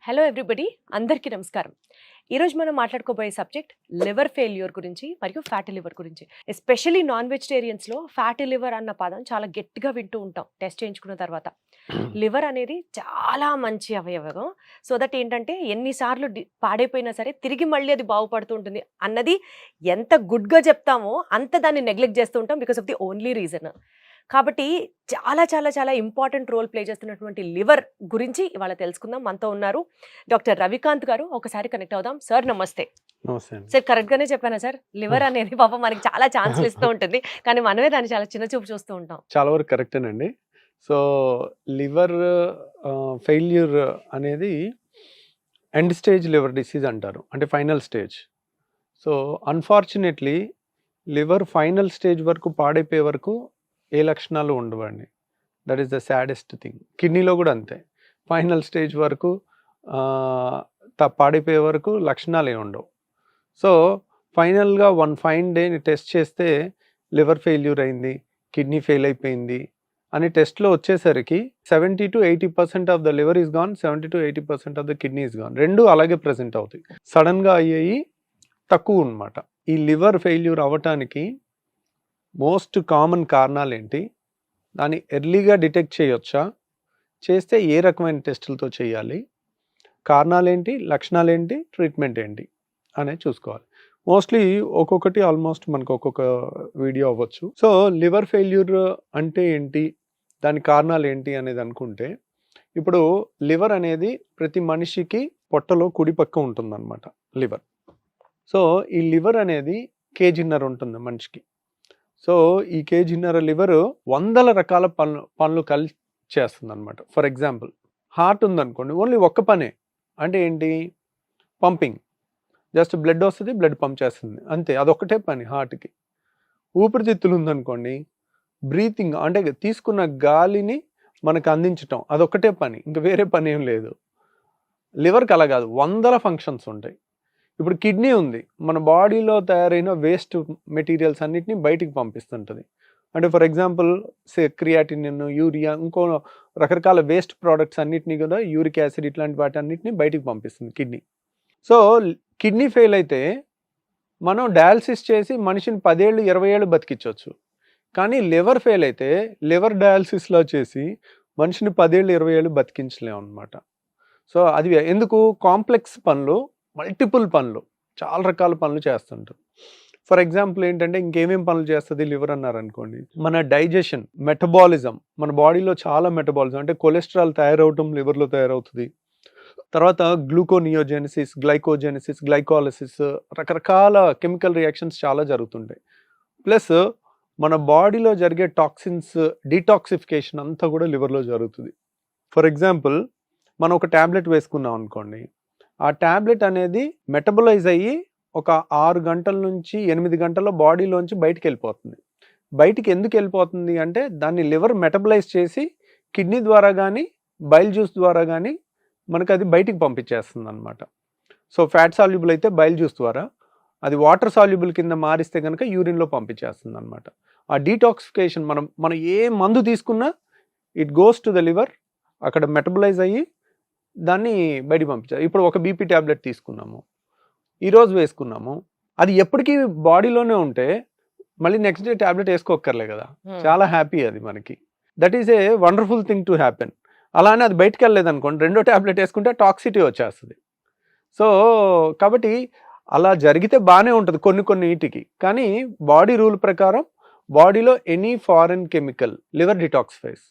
Hello everybody, అందరికీ నమస్కారం. ఈరోజు మనం మాట్లాడుకోబోయే సబ్జెక్ట్ లివర్ ఫెయిల్యూర్ గురించి మరియు ఫ్యాటీ లివర్ గురించి. ఎస్పెషల్లీ నాన్ వెజిటేరియన్స్లో ఫ్యాటీ లివర్ అన్న పదం చాలా గట్టిగా వింటూ ఉంటాం టెస్ట్ చేయించుకున్న తర్వాత. లివర్ అనేది చాలా మంచి అవయవం. సో దట్ ఏంటంటే ఎన్నిసార్లు పాడైపోయినా సరే తిరిగి మళ్ళీ అది బాగుపడుతూ ఉంటుంది అన్నది ఎంత గుడ్గా చెప్తామో అంత దాన్ని నెగ్లెక్ట్ చేస్తూ ఉంటాం because of the only reason. కాబట్టి చాలా చాలా చాలా ఇంపార్టెంట్ రోల్ ప్లే చేస్తున్నటువంటి లివర్ గురించి ఇవాళ తెలుసుకుందాం. మనతో ఉన్నారు డాక్టర్ రవికాంత్ గారు. ఒకసారి కనెక్ట్ అవుదాం. సార్ నమస్తే. సార్ కరెక్ట్ గానే చెప్పానా సార్? లివర్ అనేది పాపం మనకి చాలా ఛాన్స్లు ఇస్తూ ఉంటుంది, కానీ మనమే దాన్ని చాలా చిన్న చూపు చూస్తూ ఉంటాం. చాలా వరకు కరెక్టేనండి. సో లివర్ ఫెయిల్యూర్ అనేది ఎండ్ స్టేజ్ లివర్ డిసీజ్ అంటారు, అంటే final stage. So unfortunately liver final stage వరకు పాడైపోయే వరకు ఏ లక్షణాలు ఉండవండి. That is the saddest thing. కిడ్నీలో కూడా అంతే, ఫైనల్ స్టేజ్ వరకు పాడైపోయే వరకు లక్షణాలు ఏమి ఉండవు. సో ఫైనల్గా వన్ ఫైన్ డేని టెస్ట్ చేస్తే లివర్ ఫెయిల్యూర్ అయింది, కిడ్నీ ఫెయిల్ అయిపోయింది అని టెస్ట్లో వచ్చేసరికి 70 to 80% of the liver is gone, 70 to 80% of the kidney is gone. రెండు అలాగే ప్రజెంట్ అవుతాయి. సడన్గా అయ్యేవి తక్కువ అనమాట. ఈ లివర్ ఫెయిల్యూర్ అవ్వటానికి మోస్ట్ కామన్ కారణాలు ఏంటి, దాన్ని ఎర్లీగా డిటెక్ట్ చేయొచ్చా, చేస్తే ఏ రకమైన టెస్టులతో చేయాలి, కారణాలు ఏంటి, లక్షణాలు ఏంటి, ట్రీట్మెంట్ ఏంటి అనేది చూసుకోవాలి. మోస్ట్లీ ఒక్కొక్కటి ఆల్మోస్ట్ మనకు ఒక్కొక్క వీడియో అవ్వచ్చు. సో లివర్ ఫెయిల్యూర్ అంటే ఏంటి, దాని కారణాలు ఏంటి అనేది అనుకుంటే, ఇప్పుడు లివర్ అనేది ప్రతి మనిషికి పొట్టలో కుడి పక్క ఉంటుందన్నమాట లివర్. సో ఈ లివర్ అనేది కేజీన్నర ఉంటుంది మనిషికి. సో ఈ కేజీన్నర లివర్ వందల రకాల పనులు కలిసి చేస్తుంది అనమాట. ఫర్ ఎగ్జాంపుల్ హార్ట్ ఉందనుకోండి, ఓన్లీ ఒక్క పనే, అంటే ఏంటి, పంపింగ్. జస్ట్ బ్లడ్ వస్తుంది, బ్లడ్ పంప్ చేస్తుంది, అంతే, అదొక్కటే పని హార్ట్కి. ఊపిరితిత్తులు ఉందనుకోండి, బ్రీతింగ్, అంటే తీసుకున్న గాలిని మనకు అందించటం, అదొక్కటే పని, ఇంకా వేరే పని ఏం లేదు. లివర్కి అలా కాదు, వందల ఫంక్షన్స్ ఉంటాయి. ఇప్పుడు కిడ్నీ ఉంది, మన బాడీలో తయారైన వేస్ట్ మెటీరియల్స్ అన్నిటిని బయటికి పంపిస్తుంటుంది. అంటే ఫర్ ఎగ్జాంపుల్ క్రియాటినిన్, యూరియా, ఇంకో రకరకాల వేస్ట్ ప్రోడక్ట్స్ అన్నిటినీ కూడా, యూరిక్ యాసిడ్, ఇట్లాంటి వాటి అన్నిటిని బయటికి పంపిస్తుంది కిడ్నీ. సో కిడ్నీ ఫెయిల్ అయితే మనం డయాలసిస్ చేసి మనిషిని 10 ఏళ్ళు 20 ఏళ్ళు బతికించవచ్చు. కానీ లివర్ ఫెయిల్ అయితే లివర్ డయాలసిస్లో చేసి మనిషిని 10 ఏళ్ళు 20 ఏళ్ళు బతికించలేము అనమాట. సో అది ఎందుకు, కాంప్లెక్స్ పనులు, మల్టిపుల్ పనులు, చాలా రకాల పనులు చేస్తుంటారు. ఫర్ ఎగ్జాంపుల్ ఏంటంటే, ఇంకేమేం పనులు చేస్తుంది లివర్ అన్నారనుకోండి, మన డైజెషన్, మెటబాలిజం, మన బాడీలో చాలా మెటబాలిజం, అంటే కొలెస్ట్రాల్ తయారవటం లివర్లో తయారవుతుంది. తర్వాత గ్లూకోనియోజెనిసిస్, గ్లైకోజెనిసిస్, గ్లైకాలసిస్, రకరకాల కెమికల్ రియాక్షన్స్ చాలా జరుగుతుంటాయి. ప్లస్ మన బాడీలో జరిగే టాక్సిన్స్ డీటాక్సిఫికేషన్ అంతా కూడా లివర్లో జరుగుతుంది. ఫర్ ఎగ్జాంపుల్ మనం ఒక ట్యాబ్లెట్ వేసుకున్నాం అనుకోండి, ఆ ట్యాబ్లెట్ అనేది మెటబలైజ్ అయ్యి ఒక 6 గంటల నుంచి 8 గంటల్లో బాడీలోంచి బయటికి వెళ్ళిపోతుంది. బయటికి ఎందుకు వెళ్ళిపోతుంది అంటే, దాన్ని లివర్ మెటబలైజ్ చేసి కిడ్నీ ద్వారా కానీ బైల్ జ్యూస్ ద్వారా కానీ మనకు అది బయటికి పంపించేస్తుంది అనమాట. సో ఫ్యాట్ సాల్యుబుల్ అయితే బైల్ జ్యూస్ ద్వారా, అది వాటర్ సాల్యుబుల్ కింద మారిస్తే కనుక యూరిన్లో పంపించేస్తుంది అనమాట. ఆ డీటాక్సిఫికేషన్, మనం ఏ మందు తీసుకున్నా it goes to the liver, అక్కడ మెటబలైజ్ అయ్యి దాన్ని బయటికి పంపించారు. ఇప్పుడు ఒక బీపీ ట్యాబ్లెట్ తీసుకున్నాము, ఈరోజు వేసుకున్నాము, అది ఎప్పటికీ బాడీలోనే ఉంటే మళ్ళీ నెక్స్ట్ డే ట్యాబ్లెట్ వేసుకోక్కర్లే కదా, చాలా హ్యాపీ అది మనకి. That is a wonderful thing to happen. అలానే అది బయటకు వెళ్ళలేదు అనుకోండి, రెండో ట్యాబ్లెట్ వేసుకుంటే టాక్సిటీ వచ్చేస్తుంది. సో కాబట్టి అలా జరిగితే బాగానే ఉంటుంది కొన్ని వీటికి, కానీ బాడీ రూల్ ప్రకారం బాడీలో any foreign chemical liver detoxifies,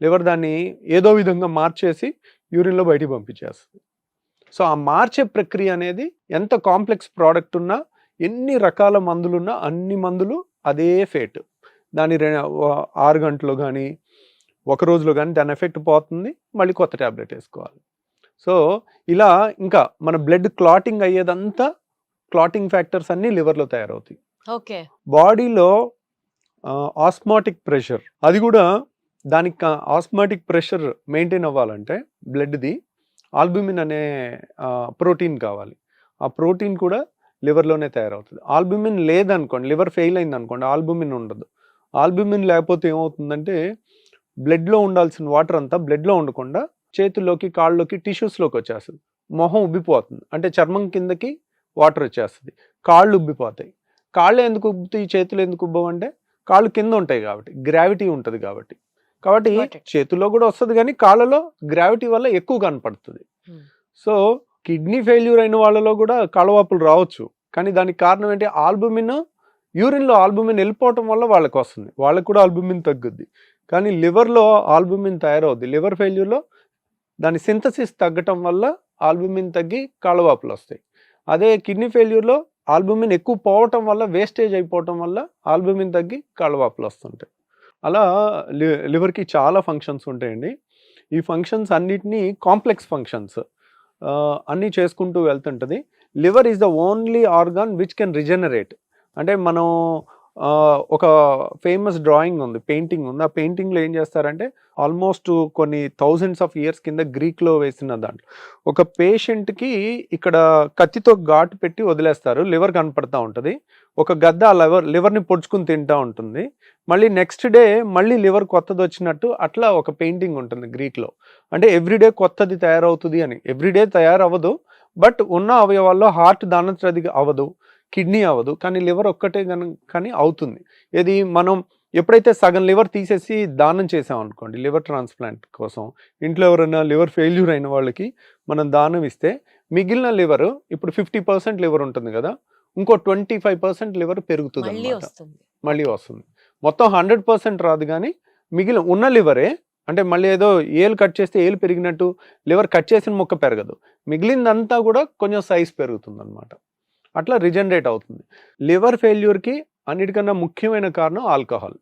liver దాన్ని ఏదో విధంగా మార్చేసి యూరిన్లో బయటికి పంపించేస్తుంది. సో ఆ మార్చే ప్రక్రియ అనేది ఎంత కాంప్లెక్స్ ప్రోడక్ట్ ఉన్నా, ఎన్ని రకాల మందులున్నా, అన్ని మందులు అదే ఫేట్, దాని 6 గంటలో కానీ 1 రోజులో కానీ దాని ఎఫెక్ట్ పోతుంది, మళ్ళీ కొత్త ట్యాబ్లెట్ వేసుకోవాలి. సో ఇలా ఇంకా మన బ్లడ్ క్లాటింగ్ అయ్యేదంతా, క్లాటింగ్ ఫ్యాక్టర్స్ అన్నీ లివర్లో తయారవుతాయి. ఓకే. బాడీలో ఆస్మాటిక్ ప్రెషర్, అది కూడా దానికి ఆస్మాటిక్ ప్రెషర్ మెయింటైన్ అవ్వాలంటే బ్లడ్ది ఆల్బుమిన్ అనే ప్రోటీన్ కావాలి. ఆ ప్రోటీన్ కూడా లివర్లోనే తయారవుతుంది. ఆల్బుమిన్ లేదనుకోండి, లివర్ ఫెయిల్ అయింది అనుకోండి, ఆల్బుమిన్ ఉండదు. ఆల్బుమిన్ లేకపోతే ఏమవుతుందంటే, బ్లడ్లో ఉండాల్సిన వాటర్ అంతా బ్లడ్లో ఉండకుండా చేతుల్లోకి, కాళ్ళలోకి, టిష్యూస్లోకి వచ్చేస్తుంది. మొహం ఉబ్బిపోతుంది, అంటే చర్మం కిందకి వాటర్ వచ్చేస్తుంది, కాళ్ళు ఉబ్బిపోతాయి. కాళ్ళు ఎందుకు ఉబ్బుతాయి, చేతులు ఎందుకు ఉబ్బవు అంటే కాళ్ళు కింద ఉంటాయి కాబట్టి, గ్రావిటీ ఉంటుంది కాబట్టి. కాబట్టి Got it. చేతుల్లో కూడా వస్తుంది కానీ కాళ్ళలో గ్రావిటీ వల్ల ఎక్కువ కనపడుతుంది. Hmm. సో కిడ్నీ ఫెయిల్యూర్ అయిన వాళ్ళలో కూడా కాళ్ళవాపులు రావచ్చు, కానీ దానికి కారణం ఏంటి, ఆల్బుమిన్, యూరిన్లో ఆల్బుమిన్ వెళ్ళిపోవటం వల్ల వాళ్ళకి వస్తుంది, వాళ్ళకి కూడా ఆల్బుమిన్ తగ్గుద్ది. కానీ లివర్లో ఆల్బుమిన్ తయారవుద్ది. లివర్ ఫెయిల్యూర్లో దాని సింథసిస్ తగ్గటం వల్ల ఆల్బుమిన్ తగ్గి కాళ్ళవాపులు వస్తాయి. అదే కిడ్నీ ఫెయిల్యూర్లో ఆల్బుమిన్ ఎక్కువ పోవటం వల్ల, వేస్టేజ్ అయిపోవటం వల్ల ఆల్బుమిన్ తగ్గి కాళ్ళవాపులు వస్తుంటాయి. అలా లివర్కి చాలా ఫంక్షన్స్ ఉంటాయండి. ఈ ఫంక్షన్స్ అన్నిటినీ కాంప్లెక్స్ ఫంక్షన్స్ అన్నీ చేసుకుంటూ వెళ్తుంటుంది. Liver is the only organ which can regenerate. అంటే మనం ఒక ఫేమస్ డ్రాయింగ్ ఉంది, పెయింటింగ్ ఉంది. ఆ పెయింటింగ్లో ఏం చేస్తారంటే ఆల్మోస్ట్ కొన్ని థౌజండ్స్ ఆఫ్ ఇయర్స్ కింద గ్రీక్లో వేసిన దాంట్లో ఒక పేషెంట్కి ఇక్కడ కత్తితో ఘాటు పెట్టి వదిలేస్తారు, లివర్ కనపడతా ఉంటుంది. ఒక గద్ద ఆ లివర్ని పొడుచుకుని తింటూ ఉంటుంది. మళ్ళీ నెక్స్ట్ డే మళ్ళీ లివర్ కొత్తది వచ్చినట్టు అట్లా ఒక పెయింటింగ్ ఉంటుంది గ్రీక్లో. అంటే ఎవ్రీడే కొత్తది తయారవుతుంది అని. ఎవ్రీడే తయారవ్వదు, బట్ ఉన్న అవయవాల్లో హార్ట్ దానంతది అవ్వదు, కిడ్నీ అవ్వదు, కానీ లివర్ ఒక్కటే కానీ అవుతుంది. ఇది మనం ఎప్పుడైతే సగం లివర్ తీసేసి దానం చేసాం అనుకోండి, లివర్ ట్రాన్స్ప్లాంట్ కోసం, ఇంట్లో ఎవరైనా లివర్ ఫెయిల్యూర్ అయిన వాళ్ళకి మనం దానం ఇస్తే మిగిలిన లివర్, ఇప్పుడు 50% లివర్ ఉంటుంది కదా, ఇంకో 25% లివర్ పెరుగుతుంది అన్నమాట, మళ్ళీ వస్తుంది. మొత్తం 100% రాదు, కానీ మిగిలిన ఉన్న లివరే, అంటే మళ్ళీ ఏదో ఏలు కట్ చేస్తే ఏలు పెరిగినట్టు లివర్ కట్ చేసిన మొక్క పెరగదు, మిగిలిందంతా కూడా కొంచెం సైజ్ పెరుగుతుంది అనమాట. అట్లా రిజనరేట్ అవుతుంది. లివర్ ఫెయిల్యూర్కి అన్నిటికన్నా ముఖ్యమైన కారణం ఆల్కహాల్.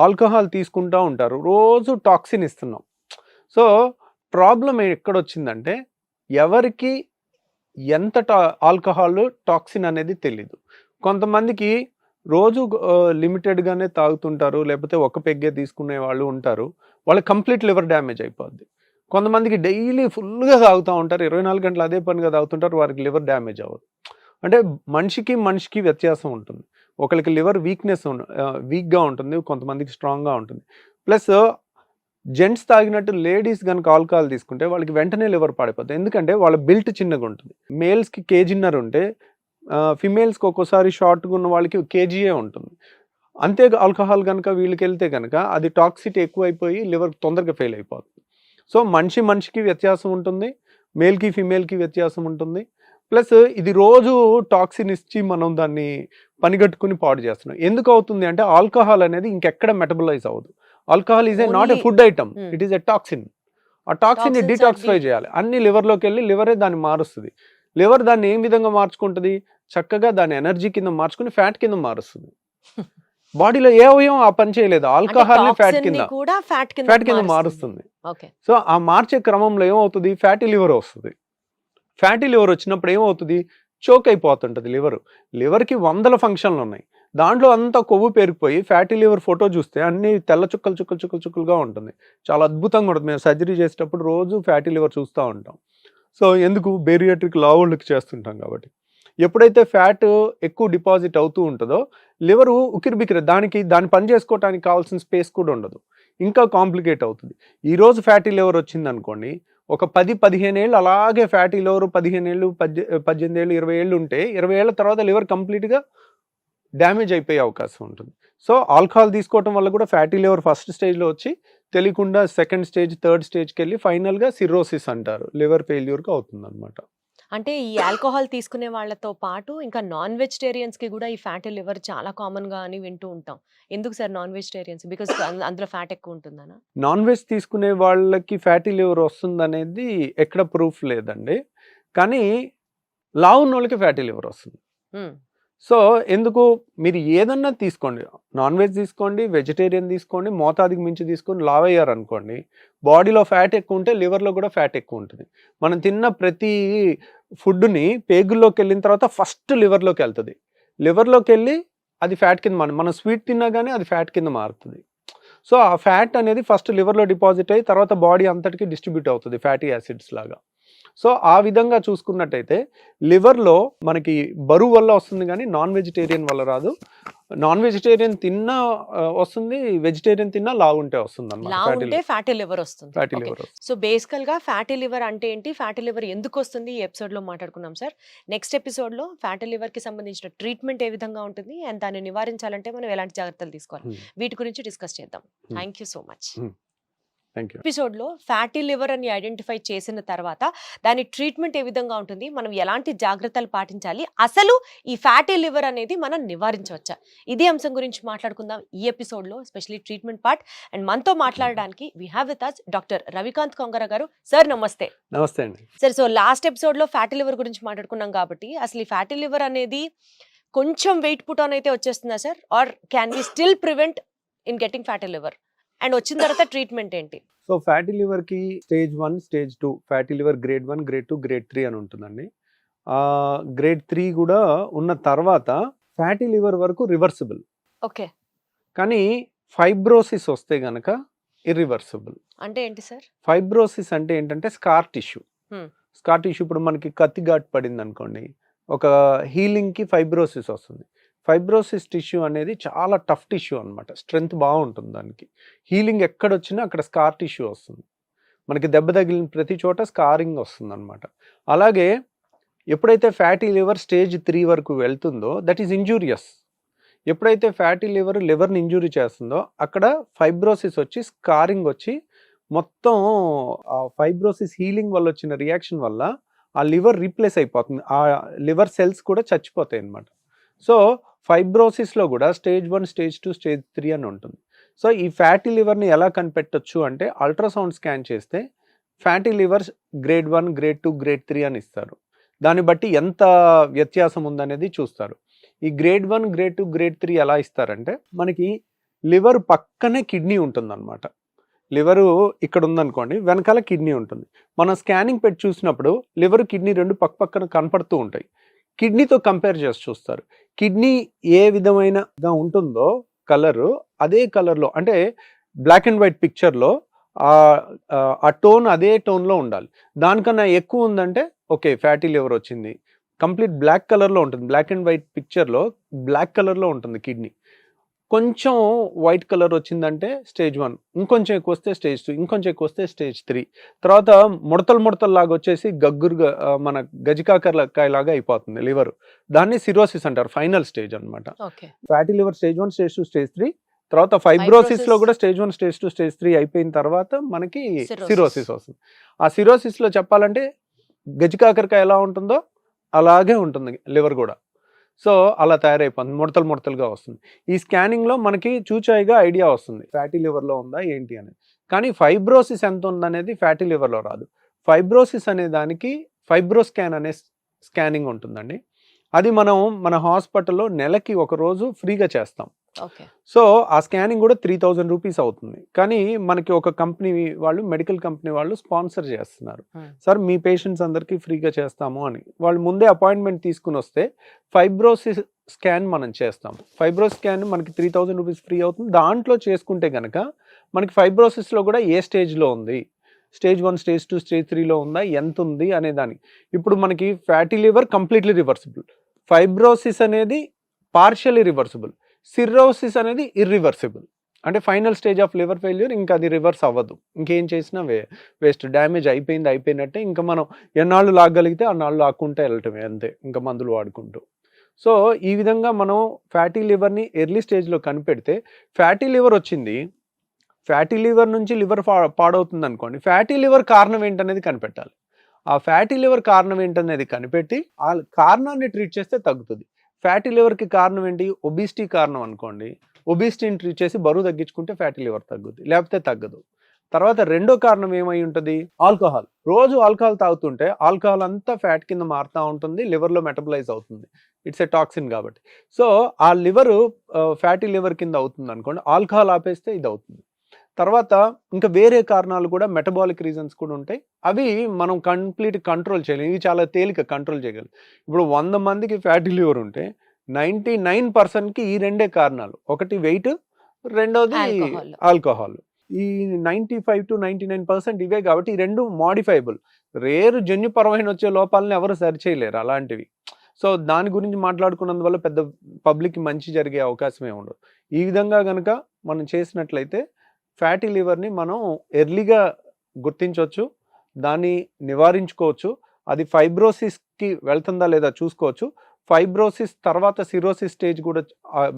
ఆల్కహాల్ తీసుకుంటూ ఉంటారు, రోజు టాక్సిన్ ఇస్తున్నాం. సో ప్రాబ్లం ఎక్కడొచ్చిందంటే ఎవరికి ఎంత ఆల్కహాల్ టాక్సిన్ అనేది తెలీదు. కొంతమందికి రోజు లిమిటెడ్గానే తాగుతుంటారు, లేకపోతే ఒక పెగ్గే తీసుకునే వాళ్ళు ఉంటారు, వాళ్ళకి కంప్లీట్ లివర్ డ్యామేజ్ అయిపోద్ది. కొంతమందికి డైలీ ఫుల్గా తాగుతూ ఉంటారు, 24 గంటలు అదే పనిగా తాగుతుంటారు, వారికి లివర్ డ్యామేజ్ అవ్వదు. అంటే మనిషికి వ్యత్యాసం ఉంటుంది. ఒకరికి లివర్ వీక్గా ఉంటుంది, కొంతమందికి స్ట్రాంగ్గా ఉంటుంది. ప్లస్ జెంట్స్ తాగినట్టు లేడీస్ కనుక ఆల్కహాల్ తీసుకుంటే వాళ్ళకి వెంటనే లివర్ పాడైపోతుంది, ఎందుకంటే వాళ్ళ బిల్ట్ చిన్నగా ఉంటుంది. మేల్స్కి 1.5 kg ఉంటే ఫిమేల్స్కి ఒక్కోసారి షార్ట్గా ఉన్న వాళ్ళకి 1 kg ఉంటుంది. అంతే ఆల్కహాల్ కనుక వీళ్ళకి వెళ్తే కనుక అది టాక్సిటీ ఎక్కువైపోయి లివర్ తొందరగా ఫెయిల్ అయిపోతుంది. సో మనిషికి వ్యత్యాసం ఉంటుంది, మేల్కి ఫిమేల్కి వ్యత్యాసం ఉంటుంది. ప్లస్ ఇది రోజు టాక్సిన్ ఇచ్చి మనం దాన్ని పనిగట్టుకుని పాడు చేస్తున్నాం. ఎందుకు అవుతుంది అంటే ఆల్కహాల్ అనేది ఇంకెక్కడ మెటబలైజ్ అవ్వదు. Alcohol is not a food item, it is a toxin. ఆ టాక్సిన్ ని డిటాక్సిఫై చేయాలి, అన్ని లివర్లోకి వెళ్ళి లివరే దాన్ని మారుస్తుంది. లివర్ దాన్ని ఏం విధంగా మార్చుకుంటుంది, చక్కగా దాని ఎనర్జీ కింద మార్చుకుని ఫ్యాట్ కింద మారుస్తుంది. బాడీలో ఏ అవయవం ఆ పని చేయలేదు, ఆల్కహాల్ ని ఫ్యాట్ కింద మారుస్తుంది. సో ఆ మార్చే క్రమంలో ఏమవుతుంది, ఫ్యాటీ లివర్ వస్తుంది. ఫ్యాటీ లివర్ వచ్చినప్పుడు ఏమవుతుంది, చోక్ అయిపోతుంటుంది లివర్కి 100 ఫంక్షన్లు ఉన్నాయి, దాంట్లో అంతా కొవ్వు పేరుకుపోయి ఫ్యాటీ లివర్ ఫోటో చూస్తే అన్ని తెల్ల చుక్కలుగా ఉంటుంది, చాలా అద్భుతంగా ఉంటుంది. మేము సర్జరీ చేసేటప్పుడు రోజు ఫ్యాటీ లివర్ చూస్తూ ఉంటాం. సో ఎందుకు, బేరియాట్రిక్ లావుళ్ళకి చేస్తుంటాం కాబట్టి. ఎప్పుడైతే ఫ్యాట్ ఎక్కువ డిపాజిట్ అవుతూ ఉంటుందో లివరు ఉక్కిరిబిక్కిరి, దాని పని చేసుకోవడానికి కావాల్సిన స్పేస్ కూడా ఉండదు, ఇంకా కాంప్లికేట్ అవుతుంది. ఈరోజు ఫ్యాటీ లివర్ వచ్చింది అనుకోండి, ఒక 10-15 ఏళ్ళు అలాగే ఫ్యాటీ లివర్, 15 ఏళ్ళు 18 ఏళ్ళు 20 ఏళ్ళు ఉంటే 20 ఏళ్ళ తర్వాత లివర్ కంప్లీట్గా డ్యామేజ్ అయిపోయే అవకాశం ఉంటుంది. సో ఆల్కహాల్ తీసుకోవటం వల్ల కూడా ఫ్యాటీ లివర్ ఫస్ట్ స్టేజ్లో వచ్చి తెలియకుండా సెకండ్ స్టేజ్, థర్డ్ స్టేజ్కి వెళ్ళి ఫైనల్గా సిర్రోసిస్ అంటారు, లివర్ ఫెయిల్యూర్గా అవుతుంది అనమాట. అంటే ఈ ఆల్కహాల్ తీసుకునే వాళ్ళతో పాటు ఇంకా నాన్ వెజిటేరియన్స్కి కూడా ఈ ఫ్యాటీ లివర్ చాలా కామన్గా అని వింటూ ఉంటాం. ఎందుకు సార్ నాన్ వెజిటేరియన్స్, బికాస్ అందులో ఫ్యాట్ ఎక్కువ ఉంటుందనా? నాన్ వెజ్ తీసుకునే వాళ్ళకి ఫ్యాటీ లివర్ వస్తుంది అనేది ఎక్కడ ప్రూఫ్ లేదండి, కానీ లావు ఉన్న వాళ్ళకి ఫ్యాటీ లివర్ వస్తుంది. సో ఎందుకు, మీరు ఏదన్నా తీసుకోండి, నాన్ వెజ్ తీసుకోండి, వెజిటేరియన్ తీసుకోండి, మోతాదుకి మించి తీసుకొని లావ్ అయ్యారు అనుకోండి, బాడీలో ఫ్యాట్ ఎక్కువ ఉంటే లివర్లో కూడా ఫ్యాట్ ఎక్కువ ఉంటుంది. మనం తిన్న ప్రతి ఫుడ్ని పేగుల్లోకి వెళ్ళిన తర్వాత ఫస్ట్ లివర్లోకి వెళ్తుంది, లివర్లోకి వెళ్ళి అది ఫ్యాట్ కింద మనం స్వీట్ తిన్నా కానీ అది ఫ్యాట్ కింద మారుతుంది. సో ఆ ఫ్యాట్ అనేది ఫస్ట్ లివర్లో డిపాజిట్ అయ్యి తర్వాత బాడీ అంతటికి డిస్ట్రిబ్యూట్ అవుతుంది ఫ్యాటీ యాసిడ్స్ లాగా. సో ఆ విధంగా చూసుకున్నట్టయితే లివర్లో మనకి బరువు వల్ల వస్తుంది కానీ నాన్ వెజిటేరియన్ వల్ల రాదు. నాన్ వెజిటేరియన్ తిన్నా వస్తుంది, వెజిటేరియన్ తిన్నా లావుంటే వస్తుంది లావుంటే ఫ్యాటీ లివర్ వస్తుంది. Fatty Okay. లివర్. సో బేసికల్ గా ఫ్యాటీ లివర్ అంటే ఏంటి, ఫ్యాటీ లివర్ ఎందుకు వస్తుంది, ఈ ఎపిసోడ్ లో మాట్లాడుకున్నాం సార్. నెక్స్ట్ ఎపిసోడ్ లో ఫ్యాటీ లివర్ కి సంబంధించిన ట్రీట్మెంట్ ఏ విధంగా ఉంటుంది అండ్ దాన్ని నివారించాలంటే మనం ఎలాంటి జాగ్రత్తలు తీసుకోవాలి, వీటి గురించి డిస్కస్ చేద్దాం. Thank you so much. Thank you. Episode లో ఫ్యాటీ లివర్ అని ఐడెంటిఫై చేసిన తర్వాత దాని ట్రీట్మెంట్ ఏ విధంగా ఉంటుంది, మనం ఎలాంటి జాగ్రత్తలు పాటించాలి, అసలు ఈ ఫ్యాటీ లివర్ అనేది మనం నివారించవచ్చా, ఇదే అంశం గురించి మాట్లాడుకుందాం ఈ ఎపిసోడ్ లో, ఎస్పెషల్లీ ట్రీట్మెంట్ పార్ట్. అండ్ మనతో మాట్లాడడానికి we have with us doctor Ravikanth Kongara garu. Sir నమస్తే. నమస్తే అండి. సార్, సో లాస్ట్ ఎపిసోడ్ లో ఫ్యాటీ లివర్ గురించి మాట్లాడుకున్నాం కాబట్టి అసలు ఈ ఫ్యాటీ లివర్ అనేది కొంచెం వెయిట్ పుట్ ఆన్ అయితే వచ్చేస్తుందా sir, or can we still prevent in getting fatty liver, and వచ్చిన తర్వాత ట్రీట్మెంట్ ఏంటి? సో ఫ్యాటీ లివర్కి stage 1, stage 2, fatty liver grade 1, grade 2, grade 3 అని ఉంటుందండి. గ్రేడ్ 3 కూడా ఉన్న తర్వాత ఫ్యాటీ లివర్ వరకు రివర్సిబుల్. ఓకే. కానీ ఫైబ్రోసిస్ వస్తే గనక ఇర్రివర్సిబుల్. అంటే ఏంటి సార్? ఫైబ్రోసిస్ అంటే ఏంటంటే స్కార్ టిష్యూ. స్కార్ టిష్యూ ఇప్పుడు మనకి కత్తి ఘాటు పడింది అనుకోండి, ఒక హీలింగ్కి ఫైబ్రోసిస్ వస్తుంది. ఫైబ్రోసిస్ టిష్యూ అనేది చాలా టఫ్ టిష్యూ అనమాట, స్ట్రెంగ్త్ బాగుంటుంది దానికి. హీలింగ్ ఎక్కడొచ్చినా అక్కడ స్కార్ టిష్యూ వస్తుంది, మనకి దెబ్బ తగిలిన ప్రతి చోట స్కారింగ్ వస్తుంది అనమాట. అలాగే ఎప్పుడైతే ఫ్యాటీ లివర్ స్టేజ్ 3 వరకు వెళ్తుందో దట్ ఈస్ ఇంజూరియస్. ఎప్పుడైతే ఫ్యాటీ లివర్ని ఇంజూరీ చేస్తుందో అక్కడ ఫైబ్రోసిస్ వచ్చి స్కారింగ్ వచ్చి మొత్తం ఆ ఫైబ్రోసిస్ హీలింగ్ వల్ల వచ్చిన రియాక్షన్ వల్ల ఆ లివర్ రీప్లేస్ అయిపోతుంది, ఆ లివర్ సెల్స్ కూడా చచ్చిపోతాయి అన్నమాట. సో ఫైబ్రోసిస్లో కూడా స్టేజ్ 1, స్టేజ్ 2, స్టేజ్ 3 అని ఉంటుంది. సో ఈ ఫ్యాటీ లివర్ని ఎలా కనిపెట్టొచ్చు అంటే అల్ట్రాసౌండ్ స్కాన్ చేస్తే fatty liver grade 1, grade 2, grade 3 అని ఇస్తారు. దాన్ని బట్టి ఎంత వ్యత్యాసం ఉందనేది చూస్తారు. ఈ గ్రేడ్ 1, గ్రేడ్ 2, గ్రేడ్ 3 ఎలా ఇస్తారంటే మనకి లివర్ పక్కనే కిడ్నీ ఉంటుంది అనమాట. లివరు ఇక్కడ ఉందనుకోండి, వెనకాల కిడ్నీ ఉంటుంది. మనం స్కానింగ్ పెట్టి చూసినప్పుడు లివర్ కిడ్నీ రెండు పక్క పక్కన కనపడుతూ ఉంటాయి. కిడ్నీతో కంపేర్ చేసి చూస్తారు. కిడ్నీ ఏ విధమైనగా ఉంటుందో కలరు అదే కలర్లో, అంటే బ్లాక్ అండ్ వైట్ పిక్చర్లో ఆ టోన్ అదే టోన్లో ఉండాలి. దానికన్నా ఎక్కువ ఉందంటే ఓకే ఫ్యాటీ లివర్ వచ్చింది. కంప్లీట్ బ్లాక్ కలర్లో ఉంటుంది, బ్లాక్ అండ్ వైట్ పిక్చర్లో బ్లాక్ కలర్లో ఉంటుంది కిడ్నీ. కొంచెం వైట్ కలర్ వచ్చిందంటే స్టేజ్ 1, ఇంకొంచెం ఎక్కువ వస్తే స్టేజ్ 2, ఇంకొంచెం ఎక్కువ వస్తే స్టేజ్ 3. తర్వాత ముడతలు లాగా వచ్చేసి గగ్గురుగా మన గజికాకరకాయలాగా అయిపోతుంది లివర్. దాన్ని సిరోసిస్ అంటారు, ఫైనల్ స్టేజ్ అనమాట. Fatty liver stage 1, stage 2, stage 3. తర్వాత ఫైబ్రోసిస్లో కూడా స్టేజ్ 1, స్టేజ్ 2, స్టేజ్ 3 అయిపోయిన తర్వాత మనకి సిరోసిస్ వస్తుంది. ఆ సిరోసిస్లో చెప్పాలంటే గజికాకరకాయ ఎలా ఉంటుందో అలాగే ఉంటుంది లివర్ కూడా. సో అలా తయారైపోతుంది, ముడతలుగా వస్తుంది. ఈ స్కానింగ్లో మనకి చూచాయిగా ఐడియా వస్తుంది ఫ్యాటీ లివర్లో ఉందా ఏంటి అనేది. కానీ ఫైబ్రోసిస్ ఎంత ఉందనేది ఫ్యాటీ లివర్లో రాదు. ఫైబ్రోసిస్ అనే దానికి ఫైబ్రోస్కాన్ అనే స్కానింగ్ ఉంటుందండి. అది మనం మన హాస్పిటల్లో నెలకి ఒక రోజు ఫ్రీగా చేస్తాం. సో ఆ స్కానింగ్ కూడా 3000 రూపీస్ అవుతుంది. కానీ మనకి ఒక కంపెనీ వాళ్ళు, మెడికల్ కంపెనీ వాళ్ళు స్పాన్సర్ చేస్తున్నారు. సార్ మీ పేషెంట్స్ అందరికీ ఫ్రీగా చేస్తాము అని. వాళ్ళు ముందే అపాయింట్మెంట్ తీసుకుని వస్తే ఫైబ్రోసిస్ స్కాన్ మనం చేస్తాం. ఫైబ్రోస్ స్కాన్ మనకి 3000 రూపీస్ ఫ్రీ అవుతుంది. దాంట్లో చేసుకుంటే కనుక మనకి ఫైబ్రోసిస్లో కూడా ఏ స్టేజ్లో ఉంది, స్టేజ్ 1, స్టేజ్ 2, స్టేజ్ 3లో ఉందా, ఎంత ఉంది అనే దానికి. ఇప్పుడు మనకి fatty liver completely reversible, fibrosis అనేది పార్షియలీ రివర్సిబుల్, సిర్రోసిస్ అనేది ఇర్రివర్సిబుల్. అంటే final stage of liver failure, ఇంకా అది రివర్స్ అవ్వదు. ఇంకేం చేసినా వేస్ట్, డ్యామేజ్ అయిపోయినట్టే. ఇంకా మనం ఎన్నాళ్ళు లాగగలిగితే అన్నాళ్ళు లాక్కుంటే వెళ్ళటమే అంతే, ఇంకా మందులు వాడుకుంటూ. సో ఈ విధంగా మనం ఫ్యాటీ లివర్ని ఎర్లీ స్టేజ్లో కనిపెడితే, ఫ్యాటీ లివర్ వచ్చింది, ఫ్యాటీ లివర్ నుంచి లివర్ పాడవుతుంది అనుకోండి, ఫ్యాటీ లివర్ కారణం ఏంటనేది కనిపెట్టాలి. ఆ ఫ్యాటీ లివర్ కారణం ఏంటనేది కనిపెట్టి ఆ కారణాన్ని ట్రీట్ చేస్తే తగ్గుతుంది. ఫ్యాటీ లివర్కి కారణం ఏంటి, ఒబిసిటీ కారణం అనుకోండి, ఒబిసిటీని ట్రీట్ చేసి బరువు తగ్గించుకుంటే ఫ్యాటీ లివర్ తగ్గుద్ది, లేకపోతే తగ్గదు. తర్వాత రెండో కారణం ఏమై ఉంటుంది, ఆల్కహాల్. రోజు ఆల్కహాల్ తాగుతుంటే ఆల్కహాల్ అంతా ఫ్యాట్ కింద మారుతూ ఉంటుంది, లివర్లో మెటబలైజ్ అవుతుంది, ఇట్స్ ఎ టాక్సిన్ కాబట్టి. సో ఆ లివరు ఫ్యాటీ లివర్ కింద అవుతుంది అనుకోండి, ఆల్కహాల్ ఆపేస్తే ఇది అవుతుంది. తర్వాత ఇంకా వేరే కారణాలు కూడా, మెటబాలిక్ రీజన్స్ కూడా ఉంటాయి. అవి మనం కంప్లీట్ కంట్రోల్ చేయలేము, ఇవి చాలా తేలిక కంట్రోల్ చేయగలం. ఇప్పుడు 100 మందికి ఫ్యాటీ లివర్ ఉంటే 99%కి ఈ రెండే కారణాలు. ఒకటి వెయిట్, రెండోది ఆల్కహాల్. ఈ 95-99% ఇవే కాబట్టి ఈ రెండు మోడిఫైబుల్. రేరు జన్యుపరమైన వచ్చే లోపాలను ఎవరు సరిచేయలేరు అలాంటివి. సో దాని గురించి మాట్లాడుకున్నందువల్ల పెద్ద పబ్లిక్కి మంచి జరిగే అవకాశమే ఉండదు. ఈ విధంగా కనుక మనం చేసినట్లయితే ఫ్యాటీ లివర్ని మనం ఎర్లీగా గుర్తించవచ్చు, దాన్ని నివారించుకోవచ్చు. అది ఫైబ్రోసిస్కి వెళ్తుందా లేదా చూసుకోవచ్చు. ఫైబ్రోసిస్ తర్వాత సిరోసిస్ స్టేజ్ కూడా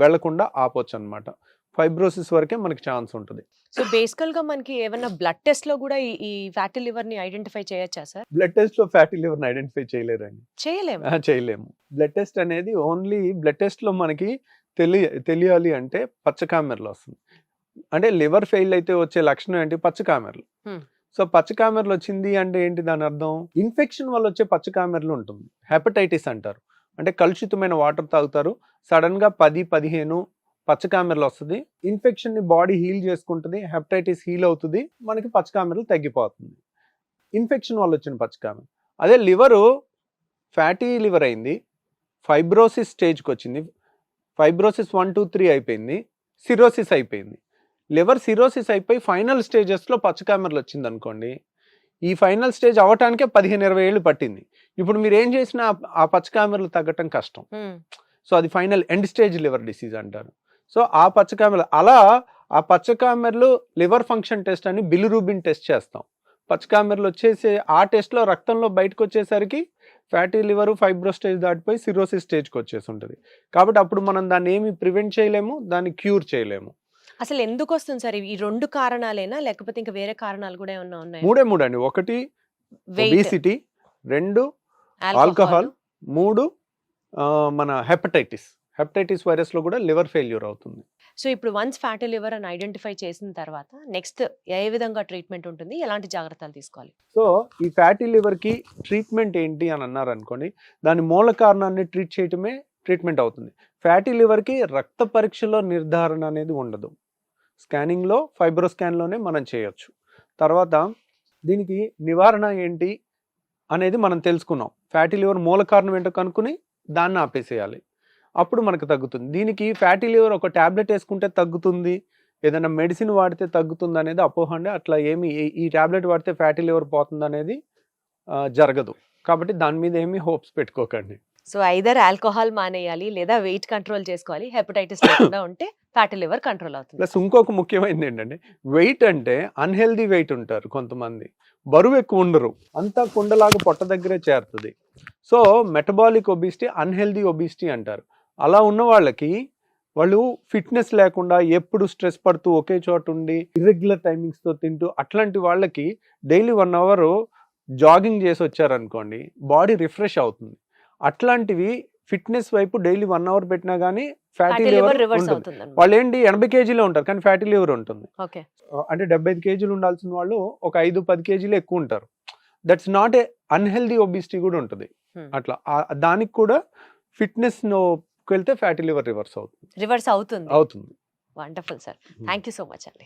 వెళ్లకుండా ఆపొచ్చు అనమాట. ఫైబ్రోసిస్ వరకే మనకి ఛాన్స్ ఉంటుంది. సో బేసికల్గా మనకి ఏమైనా బ్లడ్ టెస్ట్లో కూడా ఈ ఫ్యాటీ లివర్ని ఐడెంటిఫై చేయొచ్చా సార్? బ్లడ్ టెస్ట్లో ఫ్యాటీ లివర్ని ఐడెంటిఫై చేయలేరండి. చేయలేము. చేయలేము. బ్లడ్ టెస్ట్ అనేది ఓన్లీ బ్లడ్ టెస్ట్లో మనకి తెలియాలి అంటే పచ్చకామెరలు వస్తుంది. అంటే లివర్ ఫెయిల్ అయితే వచ్చే లక్షణం ఏంటి? పచ్చకామెరలు. సో పచ్చకామెరలు వచ్చింది అంటే ఏంటి దాని అర్థం? ఇన్ఫెక్షన్ వల్ల వచ్చే పచ్చకామెరలు ఉంటుంది. హెపటైటిస్ అంటారు. అంటే కలుషితమైన వాటర్ తాగుతారు, సడన్ గా 10-15 పచ్చకామెరలు వస్తుంది. ఇన్ఫెక్షన్ ని బాడీ హీల్ చేసుకుంటుంది, హెపటైటిస్ హీల్ అవుతుంది, మనకి పచ్చకామెరలు తగ్గిపోతుంది. ఇన్ఫెక్షన్ వల్ల వచ్చిన పచ్చకామెరలు. అదే లివరు ఫ్యాటీ లివర్ అయింది, ఫైబ్రోసిస్ స్టేజ్కి వచ్చింది, ఫైబ్రోసిస్ 1, 2, 3 అయిపోయింది, సిరోసిస్ అయిపోయింది. లివర్ సిరోసిస్ అయిపోయి ఫైనల్ స్టేజెస్లో పచ్చకామెరలు వచ్చింది అనుకోండి, ఈ ఫైనల్ స్టేజ్ అవ్వటానికే 15-20 ఏళ్ళు పట్టింది. ఇప్పుడు మీరు ఏం చేసినా ఆ పచ్చకామెరలు తగ్గటం కష్టం. సో అది final end stage liver disease అంటారు. సో ఆ పచ్చకామెరలు అలా ఆ పచ్చకామెరలు లివర్ ఫంక్షన్ టెస్ట్ అని బిలిరూబిన్ టెస్ట్ చేస్తాం. పచ్చకామెరలు వచ్చేసి ఆ టెస్ట్లో రక్తంలో బయటకు వచ్చేసరికి ఫ్యాటీ లివర్ ఫైబ్రో స్టేజ్ దాటిపోయి సిరోసిస్ స్టేజ్కి వచ్చేసి ఉంటుంది. కాబట్టి అప్పుడు మనం దాన్ని ఏమి ప్రివెంట్ చేయలేము, దాన్ని క్యూర్ చేయలేము. అసలు ఎందుకు వస్తుంది సార్? ఈ 2 కారణాలేనా లేకపోతే ఇంకా వేరే కారణాలు కూడా ఏమన్నా ఉన్నాయా? మూడే అండి. 1 ఒబేసిటీ, 2 ఆల్కహాల్, 3 మన హెపటైటిస్ వైరస్ లో కూడా లివర్ ఫెయిల్యూర్ అవుతుంది. సో ఇప్పుడు వన్స్ ఫ్యాటీ లివర్ అని ఐడెంటిఫై చేసిన తర్వాత నెక్స్ట్ ఏ విధంగా ట్రీట్మెంట్ ఉంటుంది, ఎలాంటి జాగ్రత్తలు తీసుకోవాలి? సో ఈ ఫ్యాటీ లివర్ కి ట్రీట్మెంట్ ఏంటి అని అన్నారు అనుకోండి, దాని మూల కారణాన్ని ట్రీట్ చేయటమే ట్రీట్మెంట్ అవుతుంది. ఫ్యాటీ లివర్ కి రక్త పరీక్షలో నిర్ధారణ అనేది ఉండదు. స్కానింగ్లో ఫైబ్రో స్కాన్లోనే మనం చేయొచ్చు. తర్వాత దీనికి నివారణ ఏంటి అనేది మనం తెలుసుకున్నాం. ఫ్యాటీ లివర్ మూల కారణం ఏంటో కనుక్కుని దాన్ని ఆపేసేయాలి, అప్పుడు మనకు తగ్గుతుంది. దీనికి ఫ్యాటీ లివర్ ఒక ట్యాబ్లెట్ వేసుకుంటే తగ్గుతుంది, ఏదైనా మెడిసిన్ వాడితే తగ్గుతుంది అనేది అపోహ అండి. అట్లా ఏమి ఈ ట్యాబ్లెట్ వాడితే ఫ్యాటీ లివర్ పోతుంది అనేది జరగదు. కాబట్టి దాని మీద ఏమి హోప్స్ పెట్టుకోకండి. సో ఐదర్ ఆల్కహాల్ మానేయాలి లేదా వెయిట్ కంట్రోల్ చేసుకోవాలి. హెపటైటిస్ లేకుండా ఉంటే ఫ్యాటీ లివర్ కంట్రోల్ అవుతుంది. ప్లస్ ఇంకొక ముఖ్యమైనది ఏంటంటే వెయిట్ అంటే అన్హెల్దీ వెయిట్ ఉంటారు కొంతమంది, బరువు ఎక్కువ ఉండరు, అంతా కుండలాగా పొట్ట దగ్గరే చేరుతుంది. So metabolic obesity, unhealthy obesity అంటారు. అలా ఉన్న వాళ్ళకి వాళ్ళు ఫిట్నెస్ లేకుండా ఎప్పుడు స్ట్రెస్ పడుతూ ఒకే చోట ఉండి ఇర్రెగ్యులర్ టైమింగ్స్తో తింటూ అట్లాంటి వాళ్ళకి డైలీ 1 అవర్ జాగింగ్ చేసి వచ్చారనుకోండి, బాడీ రిఫ్రెష్ అవుతుంది. అట్లాంటివి ఫిట్నెస్ వైపు డైలీ 1 అవర్ పెట్టినా కానీ ఫ్యాటీ లివర్ ఉంటుంది. వాళ్ళు ఏంటి 80 కేజీలో ఉంటారు కానీ ఫ్యాటీ లివర్ ఉంటుంది. అంటే 75 కేజీలు ఉండాల్సిన వాళ్ళు ఒక 5-10 కేజీలు ఎక్కువ ఉంటారు. That's not a unhealthy obesity కూడా ఉంటుంది. అట్లా దానికి కూడా ఫిట్నెస్ వెళ్తే ఫ్యాటీ లివర్ రివర్స్ అవుతుంది. Wonderful sir, thank you so much అండి.